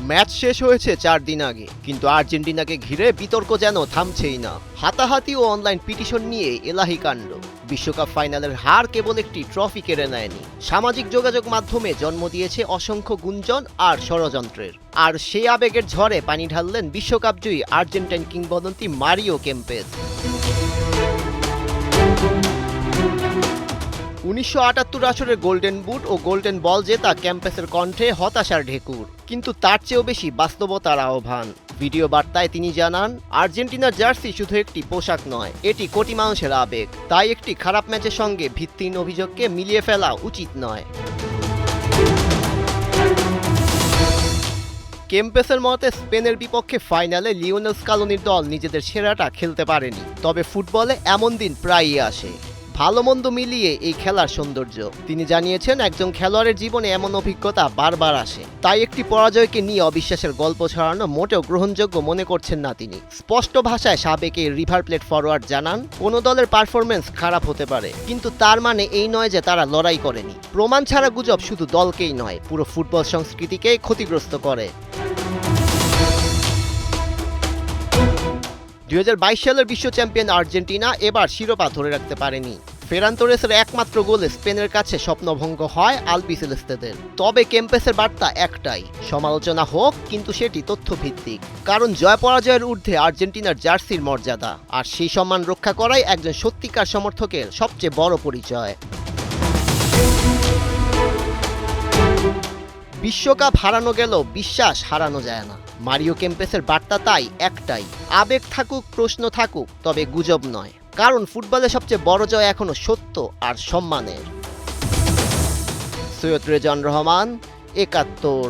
Match শেষ হয়েছে 4 দিন আগে, কিন্তু আর্জেন্টিনাকে ঘিরে বিতর্ক যেন থামছেই না। হাতাহাতি ও অনলাইন পিটিশন নিয়ে এলাহি কাণ্ড। বিশ্বকাপ ফাইনালের হার কেবল একটি ট্রফি কেড়ে নেয়নি, সামাজিক যোগাযোগ মাধ্যমে জন্ম দিয়েছে অসংখ্য গুঞ্জন আর ষড়যন্ত্রের। আর সেই আবেগের ঝড়ে পানি ঢাললেন বিশ্বকাপজয়ী আর্জেন্টাইন কিংবদন্তি মারিও কেম্পেস। 1978 আসরের গোল্ডেন বুট ও গোল্ডেন বল জেতা ক্যাম্পেসের কণ্ঠে হতাশার ঢেকুর, কিন্তু তার চেয়েও বেশি বাস্তবতার আহ্বান। ভিডিও বার্তায় তিনি জানান, আর্জেন্টিনার জার্সি শুধু একটি পোশাক নয়, এটি কোটি মানুষের আবেগ। তাই একটি খারাপ ম্যাচের সঙ্গে ভিত্তিহীন অভিযোগকে মিলিয়ে ফেলা উচিত নয়। কেম্পেসের মতে স্পেনের বিপক্ষে ফাইনালে লিওনেল স্কালোনির দল নিজেদের সেরাটা খেলতে পারেনি, তবে ফুটবলে এমন দিন প্রায়ই আসে। ভালো মন্দ মিলিয়ে এই খেলার সৌন্দর্য। তিনি জানিয়েছেন, একজন খেলোয়াড়ের জীবনে এমন অভিজ্ঞতা বারবার আসে, তাই একটি পরাজয়কে নিয়ে অবিশ্বাসের গল্প ছড়ানো মোটেও গ্রহণযোগ্য মনে করছেন না তিনি। স্পষ্ট ভাষায় সাবেক এই রিভার প্লেট ফরওয়ার্ড জানান, কোনো দলের পারফরমেন্স খারাপ হতে পারে, কিন্তু তার মানে এই নয় যে তারা লড়াই করেনি। প্রমাণ ছাড়া গুজব শুধু দলকেই নয়, পুরো ফুটবল সংস্কৃতিকেই ক্ষতিগ্রস্ত করে। 2022 সালের বিশ্ব চ্যাম্পিয়ন আর্জেন্টিনা এবার শিরোপা ধরে রাখতে পারেনি। ফেরান তোরেসের একমাত্র গোলে স্পেনের কাছে স্বপ্নভঙ্গ হয় আলবিসেলেস্তেদের। তবে কেম্পেসের বার্তা একটাই, সমালোচনা হোক, কিন্তু সেটি তথ্যভিত্তিক। কারণ জয় পরাজয়ের ঊর্ধ্বে আর্জেন্টিনার জার্সির মর্যাদা, আর সেই সম্মান রক্ষা করাই একজন সত্যিকার সমর্থকের সবচেয়ে বড় পরিচয়। বিশ্বকাপ হারানো গেলেও বিশ্বাস হারানো যায় না। মারিও কেম্পেসের বার্তা তাই একটাই, আবেগ থাকুক, প্রশ্ন থাকুক, তবে গুজব নয়। কারণ ফুটবলে সবচেয়ে বড় জয় এখনো সত্য আর সম্মানের। সৈয়দ রেজান রহমান, ৭১।